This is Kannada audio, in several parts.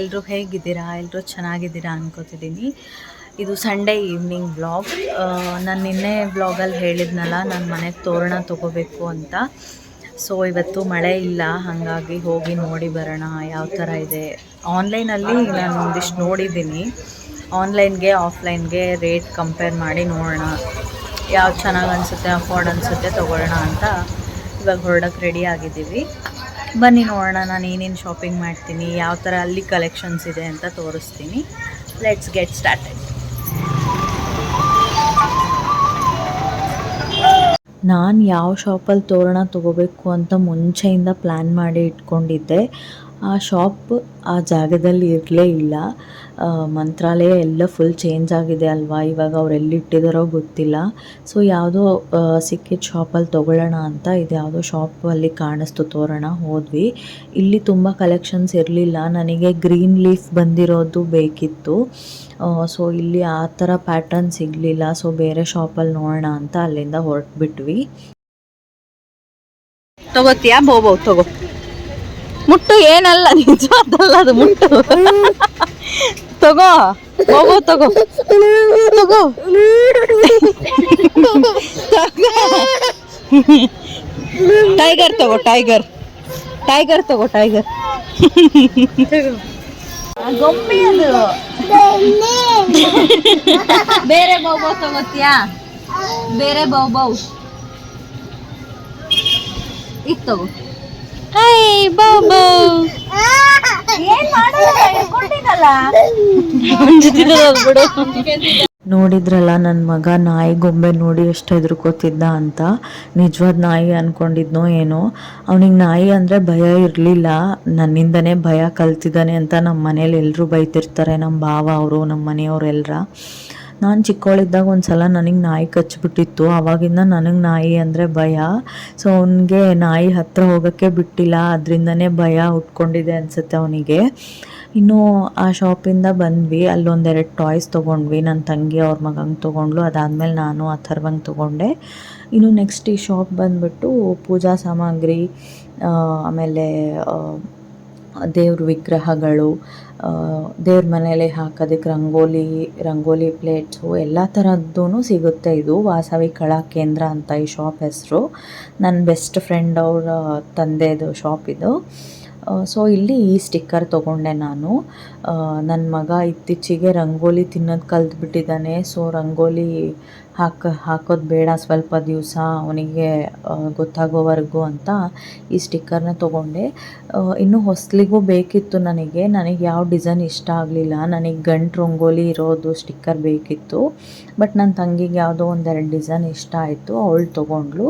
ಎಲ್ಲರೂ ಹೇಗಿದ್ದೀರಾ? ಎಲ್ಲರೂ ಚೆನ್ನಾಗಿದ್ದೀರಾ ಅನ್ಕೋತಿದ್ದೀನಿ. ಇದು ಸಂಡೇ ಈವ್ನಿಂಗ್ ವ್ಲಾಗ್. ನಾನು ನಿನ್ನೆ ವ್ಲಾಗಲ್ಲಿ ಹೇಳಿದ್ನಲ್ಲ ನಾನು ಮನೆಗೆ ತೋರಣ ತೊಗೋಬೇಕು ಅಂತ. ಸೊ ಇವತ್ತು ಮಳೆ ಇಲ್ಲ, ಹಾಗಾಗಿ ಹೋಗಿ ನೋಡಿ ಬರೋಣ ಯಾವ ಥರ ಇದೆ. ಆನ್ಲೈನಲ್ಲಿ ನಾನು ಒಂದಿಷ್ಟು ನೋಡಿದ್ದೀನಿ. ಆನ್ಲೈನ್ಗೆ ಆಫ್ಲೈನ್ಗೆ ರೇಟ್ ಕಂಪೇರ್ ಮಾಡಿ ನೋಡೋಣ, ಯಾವ್ದು ಚೆನ್ನಾಗಿ ಅನಿಸುತ್ತೆ, ಅಫೋರ್ಡ್ ಅನಿಸುತ್ತೆ ತೊಗೊಳ್ಳೋಣ ಅಂತ ಇವಾಗ ಹೊರಡಕ್ಕೆ ರೆಡಿ ಆಗಿದ್ದೀವಿ. ಬನ್ನಿ ನೋಡೋಣ ನಾನು ಏನೇನು ಶಾಪಿಂಗ್ ಮಾಡ್ತೀನಿ, ಯಾವ ಥರ ಅಲ್ಲಿ ಕಲೆಕ್ಷನ್ಸ್ ಇದೆ ಅಂತ ತೋರಿಸ್ತೀನಿ. Let's get started. ನಾನು ಯಾವ ಶಾಪಲ್ಲಿ ತೋರಣ ತೊಗೋಬೇಕು ಅಂತ ಮುಂಚೆಯಿಂದ ಪ್ಲ್ಯಾನ್ ಮಾಡಿ ಇಟ್ಕೊಂಡಿದ್ದೆ. ಆ ಶಾಪ್ ಆ ಜಾಗದಲ್ಲಿ ಇರಲೇ ಇಲ್ಲ. ಮಂತ್ರಾಲಯ ಎಲ್ಲ ಫುಲ್ ಚೇಂಜ್ ಆಗಿದೆ ಅಲ್ವಾ, ಇವಾಗ ಅವ್ರು ಎಲ್ಲಿಟ್ಟಿದ್ದಾರೋ ಗೊತ್ತಿಲ್ಲ. ಸೊ ಯಾವುದೋ ಸಿಕ್ಕಿದ ಶಾಪಲ್ಲಿ ತೊಗೊಳ್ಳೋಣ ಅಂತ ಇದು ಯಾವುದೋ ಶಾಪಲ್ಲಿ ಕಾಣಿಸ್ತು ತೋರಣ. ಹೋದ್ವಿ. ಇಲ್ಲಿ ತುಂಬ ಕಲೆಕ್ಷನ್ಸ್ ಇರಲಿಲ್ಲ. ನನಗೆ ಗ್ರೀನ್ ಲೀಫ್ ಬಂದಿರೋದು ಬೇಕಿತ್ತು. ಸೊ ಇಲ್ಲಿ ಆ ಥರ ಪ್ಯಾಟರ್ನ್ ಸಿಗಲಿಲ್ಲ. ಸೊ ಬೇರೆ ಶಾಪಲ್ಲಿ ನೋಡೋಣ ಅಂತ ಅಲ್ಲಿಂದ ಹೊರಟ್ಬಿಟ್ವಿ. ತಗೋತೀಯಾ? ಬೋಬೋ ತಗೋ. ಮುಟ್ಟು ಏನಲ್ಲ, ನಿಜವಾದಲ್ಲ ಅದು, ಮುಟ್ಟು ತಗೋ. ಬೋಬೋ ತಗೋ ತಗೋ. ಟೈಗರ್ ತಗೋ, ಟೈಗರ್ ಟೈಗರ್ ತಗೋ, ಟೈಗರ್. ಗೊಂಬೆ ಅದು. ಬೇರೆ ಬೋಬೋ ತಗೋತೀಯಾ? ಬೇರೆ ಬೋಬೋ ಈಗ ತಗೋ. ಹಾಯ್ ಬೋಬೋ. ಏನ್ ನೋಡಿದ್ರಲ್ಲ ನನ್ನ ಮಗ ನಾಯಿ ಗೊಂಬೆ ನೋಡಿ ಎಷ್ಟು ಹೆದರ್ಕೋತಿದ್ದ ಅಂತ. ನಿಜವಾದ ನಾಯಿ ಅನ್ಕೊಂಡಿದ್ನೋ ಏನೋ. ಅವನಿಗೆ ನಾಯಿ ಅಂದರೆ ಭಯ ಇರಲಿಲ್ಲ. ನನ್ನಿಂದನೇ ಭಯ ಕಲ್ತಿದ್ದಾನೆ ಅಂತ ನಮ್ಮ ಮನೇಲಿ ಎಲ್ಲರೂ ಬೈತಿರ್ತಾರೆ, ನಮ್ಮ ಭಾವ ಅವರು, ನಮ್ಮ ಮನೆಯವರು ಎಲ್ಲರ. ನಾನು ಚಿಕ್ಕವಳಿದ್ದಾಗ ಒಂದು ಸಲ ನನಗೆ ನಾಯಿ ಕಚ್ಚಿಬಿಟ್ಟಿತ್ತು. ಆವಾಗಿಂದ ನನಗೆ ನಾಯಿ ಅಂದರೆ ಭಯ. ಸೊ ಅವನಿಗೆ ನಾಯಿ ಹತ್ತಿರ ಹೋಗೋಕ್ಕೆ ಬಿಟ್ಟಿಲ್ಲ, ಅದರಿಂದನೇ ಭಯ ಉಟ್ಕೊಂಡಿದೆ ಅನಿಸುತ್ತೆ ಅವನಿಗೆ. ಇನ್ನು ಆ ಶಾಪಿಂದ ಬಂದ್ವಿ. ಅಲ್ಲೊಂದೆರಡು ಟಾಯ್ಸ್ ತೊಗೊಂಡ್ವಿ. ನನ್ನ ತಂಗಿ ಅವ್ರ ಮಗಂಗೆ ತೊಗೊಂಡ್ಲು, ಅದಾದಮೇಲೆ ನಾನು ಅಥರ್ವಂಗೆ ತೊಗೊಂಡೆ. ಇನ್ನು ನೆಕ್ಸ್ಟ್ ಈ ಶಾಪ್ ಬಂದುಬಿಟ್ಟು ಪೂಜಾ ಸಾಮಗ್ರಿ, ಆಮೇಲೆ ದೇವ್ರ ವಿಗ್ರಹಗಳು, ದೇವ್ರ ಮನೇಲಿ ಹಾಕೋದಕ್ಕೆ ರಂಗೋಲಿ ಪ್ಲೇಟ್ಸು ಎಲ್ಲ ಥರದ್ದೂ ಸಿಗುತ್ತೆ. ಇದು ವಾಸವಿ ಕಲಾ ಕೇಂದ್ರ ಅಂತ ಈ ಶಾಪ್ ಹೆಸರು. ನನ್ನ ಬೆಸ್ಟ್ ಫ್ರೆಂಡ್ ಅವರ ತಂದೆದು ಶಾಪ್ ಇದು. ಸೊ ಇಲ್ಲಿ ಈ ಸ್ಟಿಕ್ಕರ್ ತೊಗೊಂಡೆ ನಾನು. ನನ್ನ ಮಗ ಇತ್ತೀಚೆಗೆ ರಂಗೋಲಿ ತಿನ್ನೋದು ಕಲ್ತ್ಬಿಟ್ಟಿದ್ದಾನೆ. ಸೊ ರಂಗೋಲಿ ಹಾಕೋದು ಬೇಡ ಸ್ವಲ್ಪ ದಿವಸ, ಅವನಿಗೆ ಗೊತ್ತಾಗೋವರೆಗೂ ಅಂತ ಈ ಸ್ಟಿಕ್ಕರ್ನ ತೊಗೊಂಡೆ. ಇನ್ನು ಹೊಸಲಿಗೂ ಬೇಕಿತ್ತು ನನಗೆ ಯಾವ ಡಿಸೈನ್ ಇಷ್ಟ ಆಗಲಿಲ್ಲ. ನನಗೆ ಗಂಟು ರಂಗೋಲಿ ಇರೋದು ಸ್ಟಿಕ್ಕರ್ ಬೇಕಿತ್ತು. ಬಟ್ ನನ್ನ ತಂಗಿಗೆ ಯಾವುದೋ ಒಂದೆರಡು ಡಿಸೈನ್ ಇಷ್ಟ ಆಯಿತು, ಅವಳು ತೊಗೊಂಡ್ಳು.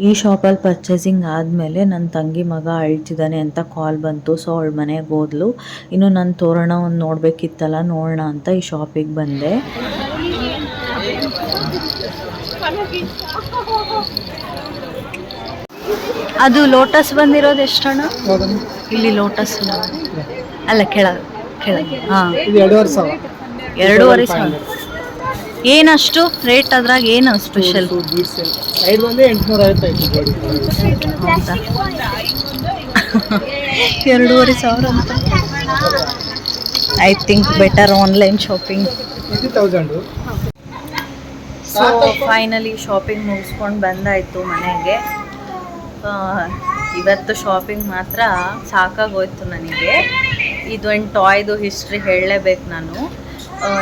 ಈ ಶಾಪಲ್ಲಿ ಪರ್ಚೇಸಿಂಗ್ ಆದಮೇಲೆ ನನ್ನ ತಂಗಿ ಮಗ ಅಳ್ತಿದ್ದಾನೆ ಅಂತ ಕಾಲ್ ಬಂತು. ಸೊ ಅವಳ ಮನೆಗೆ ಹೋದ್ಲು. ಇನ್ನು ನನ್ನ ತೋರಣ ಒಂದು ನೋಡಬೇಕಿತ್ತಲ್ಲ, ನೋಡೋಣ ಅಂತ ಈ ಶಾಪಿಗೆ ಬಂದೆ. ಅದು ಲೋಟಸ್ ಬಂದಿರೋದು ಎಷ್ಟಣ್ಣ? ಇಲ್ಲಿ ಲೋಟಸ್ ಅಲ್ಲ, ಕೆಳಗೆ ಹಾಂ, 2,500. ಏನಷ್ಟು ರೇಟ್? ಅದ್ರಾಗ ಏನು ಸ್ಪೆಷಲ್? 2,500 ಅಂತ. I think better online shopping. So finally shopping ಮುಗಿಸ್ಕೊಂಡು ಬಂದಾಯಿತು ಮನೆಗೆ. ಇವತ್ತು ಶಾಪಿಂಗ್ ಮಾತ್ರ ಸಾಕಾಗೋಯ್ತು ನನಗೆ. ಇದೊಂದು ಟಾಯ್ದು ಹಿಸ್ಟ್ರಿ ಹೇಳಲೇಬೇಕು ನಾನು.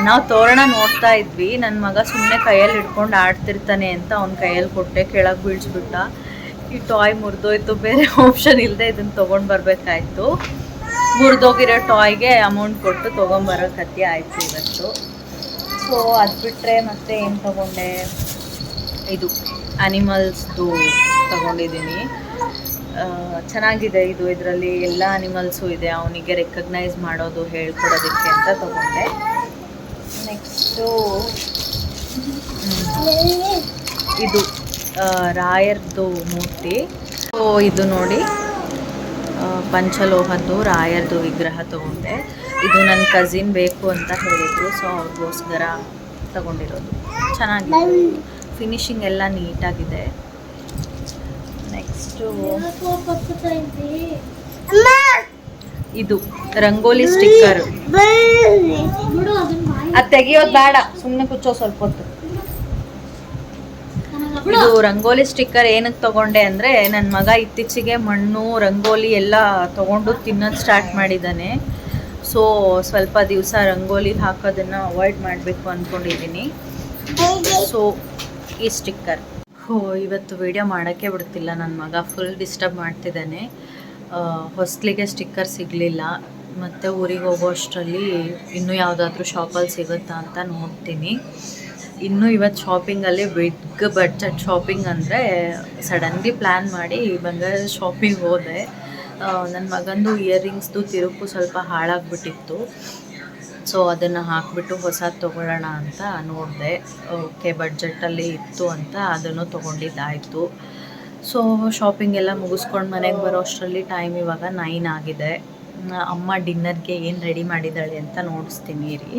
ನಾವು ತೋರಣ ನೋಡ್ತಾ ಇದ್ವಿ. ನನ್ನ ಮಗ ಸುಮ್ಮನೆ ಕೈಯಲ್ಲಿ ಹಿಡ್ಕೊಂಡು ಆಡ್ತಿರ್ತಾನೆ ಅಂತ ಅವ್ನ ಕೈಯಲ್ಲಿ ಕೊಟ್ಟೆ, ಕೆಳಗೆ ಬೀಳಿಸ್ಬಿಟ್ಟ. ಈ ಟಾಯ್ ಮುರಿದೋಯ್ತು, ಬೇರೆ ಆಪ್ಷನ್ ಇಲ್ಲದೆ ಇದನ್ನು ತೊಗೊಂಡು ಬರಬೇಕಾಯ್ತು. ಮುರಿದೋಗಿರೋ ಟಾಯ್ಗೆ ಅಮೌಂಟ್ ಕೊಟ್ಟು ತೊಗೊಂಬರೋ ಕಥೆ ಆಯಿತು ಇವತ್ತು. ಸೊ ಅದು ಬಿಟ್ಟರೆ ಮತ್ತೆ ಏನು ತೊಗೊಂಡೆ, ಇದು ಆ್ಯನಿಮಲ್ಸ್ದು ತೊಗೊಂಡಿದ್ದೀನಿ. ಚೆನ್ನಾಗಿದೆ ಇದು. ಇದರಲ್ಲಿ ಎಲ್ಲ ಆ್ಯನಿಮಲ್ಸು ಇದೆ, ಅವನಿಗೆ ರೆಕಗ್ನೈಸ್ ಮಾಡೋದು ಹೇಳ್ಕೊಡೋದಕ್ಕೆ ಅಂತ ತೊಗೊಂಡೆ. ನೆಕ್ಸ್ಟು ಇದು ರಾಯರ್ದು ಮೂರ್ತಿ. ಸೊ ಇದು ನೋಡಿ, ಪಂಚಲೋಹದ್ದು ರಾಯರ್ದು ವಿಗ್ರಹ ತೊಗೊಂಡೆ. ಇದು ನನ್ನ ಕಸಿನ್ ಬೇಕು ಅಂತ ಹೇಳಿದ್ರು, ಸೊ ಅವ್ರಿಗೋಸ್ಕರ ತಗೊಂಡಿರೋದು. ಚೆನ್ನಾಗಿದೆ, ಫಿನಿಶಿಂಗ್ ಎಲ್ಲ ನೀಟಾಗಿದೆ. ನೆಕ್ಸ್ಟು ಇದು ರಂಗೋಲಿ ಸ್ಟಿಕ್ಕರ್. ಅದು ತೆಗಿಯೋದು ಬೇಡ, ಸುಮ್ಮನೆ ಕುಚ್ಚೋ ಸ್ವಲ್ಪ ಹೊತ್ತು. ಇದು ರಂಗೋಲಿ ಸ್ಟಿಕ್ಕರ್ ಏನಕ್ಕೆ ತಗೊಂಡೆ ಅಂದರೆ ನನ್ನ ಮಗ ಇತ್ತೀಚೆಗೆ ಮಣ್ಣು ರಂಗೋಲಿ ಎಲ್ಲ ತಗೊಂಡು ತಿನ್ನೋದು ಸ್ಟಾರ್ಟ್ ಮಾಡಿದ್ದಾನೆ. ಸೊ ಸ್ವಲ್ಪ ದಿವಸ ರಂಗೋಲಿ ಹಾಕೋದನ್ನು ಅವಾಯ್ಡ್ ಮಾಡಬೇಕು ಅಂದ್ಕೊಂಡಿದ್ದೀನಿ. ಸೊ ಈ ಸ್ಟಿಕ್ಕರ್ ಇವತ್ತು ವಿಡಿಯೋ ಮಾಡೋಕ್ಕೆ ಬಿಡ್ತಿಲ್ಲ ನನ್ನ ಮಗ, ಫುಲ್ ಡಿಸ್ಟರ್ಬ್ ಮಾಡ್ತಿದ್ದಾನೆ. ಹೊಸ್ಲಿಗೆ ಸ್ಟಿಕ್ಕರ್ ಸಿಗಲಿಲ್ಲ, ಮತ್ತು ಊರಿಗೆ ಹೋಗೋ ಅಷ್ಟರಲ್ಲಿ ಇನ್ನೂ ಯಾವುದಾದ್ರೂ ಶಾಪಲ್ಲಿ ಸಿಗುತ್ತಾ ಅಂತ ನೋಡ್ತೀನಿ. ಇನ್ನೂ ಇವತ್ತು ಶಾಪಿಂಗಲ್ಲಿ ಬಿಗ್ ಬಡ್ಜೆಟ್ ಶಾಪಿಂಗ್ ಅಂದರೆ ಸಡನ್ಲಿ ಪ್ಲ್ಯಾನ್ ಮಾಡಿ ಬಂಗಾರ ಶಾಪಿಂಗ್ ಹೋದೆ. ನನ್ನ ಮಗಂದು ಇಯರಿಂಗ್ಸ್ದು ತಿರುಪು ಸ್ವಲ್ಪ ಹಾಳಾಗಿಬಿಟ್ಟಿತ್ತು. ಸೊ ಅದನ್ನು ಹಾಕಿಬಿಟ್ಟು ಹೊಸದು ತೊಗೊಳ್ಳೋಣ ಅಂತ ನೋಡಿದೆ. ಓಕೆ ಬಡ್ಜೆಟಲ್ಲಿ ಇತ್ತು ಅಂತ ಅದನ್ನು ತೊಗೊಂಡಿದ್ದಾಯಿತು. ಸೊ ಶಾಪಿಂಗ್ ಎಲ್ಲ ಮುಗಿಸ್ಕೊಂಡು ಮನೆಗೆ ಬರೋ ಅಷ್ಟರಲ್ಲಿ ಟೈಮ್ ಇವಾಗ 9 ಆಗಿದೆ. ಅಮ್ಮ ಡಿನ್ನರ್ಗೆ ಏನು ರೆಡಿ ಮಾಡಿದ್ದಾಳೆ ಅಂತ ನೋಡಿಸ್ತೀನಿ ರೀ.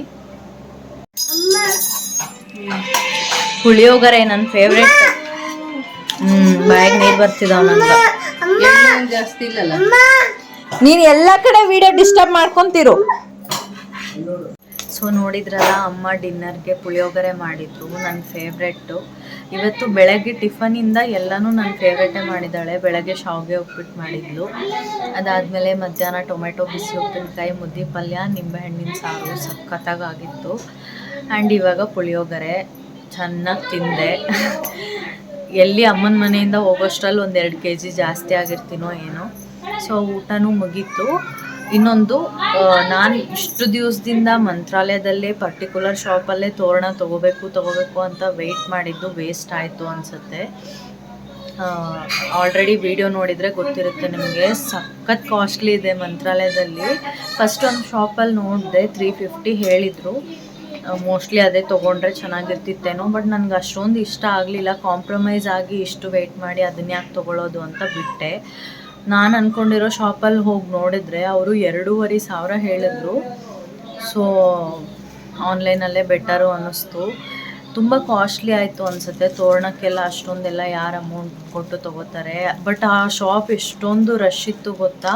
ಪುಳಿಯೋಗರೆ ನನ್ನ ಫೇವ್ರೆಟ್. ಬಾಯಿಗೆ ನೀರು ಬರ್ತಿದ್ದಾವ ನನಗೆ. ಜಾಸ್ತಿ ಇಲ್ಲಲ್ಲ, ನೀನು ಎಲ್ಲ ಕಡೆ ವಿಡಿಯೋ ಡಿಸ್ಟರ್ಬ್ ಮಾಡ್ಕೊತಿರು. ಸೊ ನೋಡಿದ್ರಲ್ಲ, ಅಮ್ಮ ಡಿನ್ನರ್ಗೆ ಪುಳಿಯೋಗರೆ ಮಾಡಿದ್ರು, ನನ್ನ ಫೇವ್ರೆಟ್ಟು. ಇವತ್ತು ಬೆಳಗ್ಗೆ ಟಿಫನಿಂದ ಎಲ್ಲನೂ ನನ್ನ ಫೇವ್ರೇಟೇ ಮಾಡಿದ್ದಾಳೆ. ಬೆಳಗ್ಗೆ ಶಾವಿಗೆ ಉಪ್ಪಿಟ್ಟು ಮಾಡಿದ್ಲು, ಅದಾದಮೇಲೆ ಮಧ್ಯಾಹ್ನ ಟೊಮೆಟೊ ಬಿಸಿ ಉಪ್ಪಿನಕಾಯಿ, ಮುದ್ದೆ ಪಲ್ಯ, ನಿಂಬೆಹಣ್ಣಿನ ಸಾರು ಸಖತ್ತಾಗಿತ್ತು. ಆ್ಯಂಡ್ ಇವಾಗ ಪುಳಿಯೋಗರೆ ಚೆನ್ನಾಗಿ ತಿಂದೆ. ಎಲ್ಲಿ ಅಮ್ಮನ ಮನೆಯಿಂದ ಹೋಗೋಷ್ಟರಲ್ಲಿ 1-2 kg ಜಾಸ್ತಿ ಆಗಿರ್ತೀನೋ ಏನೋ. ಸೊ ಊಟನೂ ಮುಗೀತು. ಇನ್ನೊಂದು, ನಾನು ಇಷ್ಟು ದಿವಸದಿಂದ ಮಂತ್ರಾಲಯದಲ್ಲೇ ಪರ್ಟಿಕ್ಯುಲರ್ ಶಾಪಲ್ಲೇ ತೋರಣ ತೊಗೋಬೇಕು ಅಂತ ವೆಯ್ಟ್ ಮಾಡಿದ್ದು ವೇಸ್ಟ್ ಆಯಿತು ಅನಿಸುತ್ತೆ. ಆಲ್ರೆಡಿ ವಿಡಿಯೋ ನೋಡಿದರೆ ಗೊತ್ತಿರುತ್ತೆ ನಿಮಗೆ, ಸಖತ್ ಕಾಸ್ಟ್ಲಿ ಇದೆ ಮಂತ್ರಾಲಯದಲ್ಲಿ. ಫಸ್ಟ್ ಒಂದು ಶಾಪಲ್ಲಿ ನೋಡಿದೆ, 350 ಹೇಳಿದರು. ಮೋಸ್ಟ್ಲಿ ಅದೇ ತೊಗೊಂಡ್ರೆ ಚೆನ್ನಾಗಿರ್ತಿತ್ತೇನೋ, ಬಟ್ ನನಗೆ ಅಷ್ಟೊಂದು ಇಷ್ಟ ಆಗಲಿಲ್ಲ. ಕಾಂಪ್ರಮೈಸ್ ಆಗಿ ಇಷ್ಟು ವೆಯ್ಟ್ ಮಾಡಿ ಅದನ್ನ ಯಾಕೆ ತೊಗೊಳ್ಳೋದು ಅಂತ ಬಿಟ್ಟೆ. ನಾನು ಅಂದ್ಕೊಂಡಿರೋ ಶಾಪಲ್ಲಿ ಹೋಗಿ ನೋಡಿದರೆ ಅವರು 2,500 ಹೇಳಿದ್ರು. ಸೊ ಆನ್ಲೈನಲ್ಲೇ ಬೆಟರು ಅನ್ನಿಸ್ತು. ತುಂಬ ಕಾಸ್ಟ್ಲಿ ಆಯಿತು ಅನಿಸುತ್ತೆ. ತೋರಣಕ್ಕೆಲ್ಲ ಅಷ್ಟೊಂದೆಲ್ಲ ಯಾರು ಅಮೌಂಟ್ ಕೊಟ್ಟು ತೊಗೋತಾರೆ. ಬಟ್ ಆ ಶಾಪ್ ಎಷ್ಟೊಂದು ರಶ್ ಇತ್ತು ಗೊತ್ತಾ,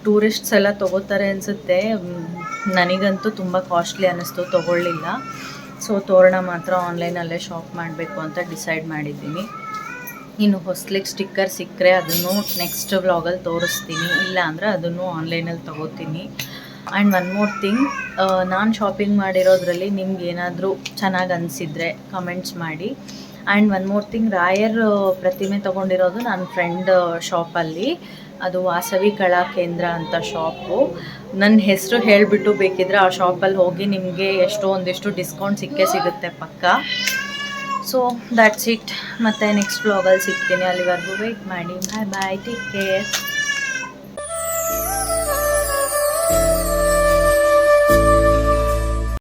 ಟೂರಿಸ್ಟ್ಸ್ ಎಲ್ಲ ತೊಗೋತಾರೆ ಅನಿಸುತ್ತೆ. ನನಗಂತೂ ತುಂಬ ಕಾಸ್ಟ್ಲಿ ಅನ್ನಿಸ್ತು, ತೊಗೊಳ್ಳಿಲ್ಲ. ಸೊ ತೋರಣ ಮಾತ್ರ ಆನ್ಲೈನಲ್ಲೇ ಶಾಪ್ ಮಾಡಬೇಕು ಅಂತ ಡಿಸೈಡ್ ಮಾಡಿದ್ದೀನಿ. ಇನ್ನು ಹೊಸ್ಲಿಗೆ ಸ್ಟಿಕ್ಕರ್ ಸಿಕ್ಕರೆ ಅದನ್ನು ನೆಕ್ಸ್ಟ್ ವ್ಲಾಗಲ್ಲಿ ತೋರಿಸ್ತೀನಿ, ಇಲ್ಲ ಅಂದರೆ ಅದನ್ನು ಆನ್ಲೈನಲ್ಲಿ ತೊಗೋತೀನಿ. ಆ್ಯಂಡ್ ಒನ್ ಮೋರ್ ಥಿಂಗ್, ನಾನು ಶಾಪಿಂಗ್ ಮಾಡಿರೋದ್ರಲ್ಲಿ ನಿಮ್ಗೆ ಏನಾದರೂ ಚೆನ್ನಾಗಿ ಅನಿಸಿದರೆ ಕಮೆಂಟ್ಸ್ ಮಾಡಿ. ಆ್ಯಂಡ್ ಒನ್ ಮೋರ್ ಥಿಂಗ್, ರಾಯರ್ ಪ್ರತಿಮೆ ತೊಗೊಂಡಿರೋದು ನನ್ನ ಫ್ರೆಂಡ್ ಶಾಪಲ್ಲಿ. ಅದು ವಾಸವಿ ಕಲಾ ಕೇಂದ್ರ ಅಂತ ಶಾಪು. ನನ್ನ ಹೆಸರು ಹೇಳಿಬಿಟ್ಟು ಬೇಕಿದ್ರೆ ಆ ಶಾಪಲ್ಲಿ ಹೋಗಿ ನಿಮಗೆ ಒಂದಿಷ್ಟು ಡಿಸ್ಕೌಂಟ್ ಸಿಗುತ್ತೆ ಪಕ್ಕ. So that's it. ಮತ್ತು ನೆಕ್ಸ್ಟ್ ವ್ಲಾಗಲ್ಲಿ ಸಿಗ್ತೀನಿ. ಅಲ್ಲಿವರೆಗೂ ವೆಯ್ಟ್ ಮಾಡಿ. ಬಾಯ್ ಬಾಯ್, ಟೇಕ್ ಕೇರ್.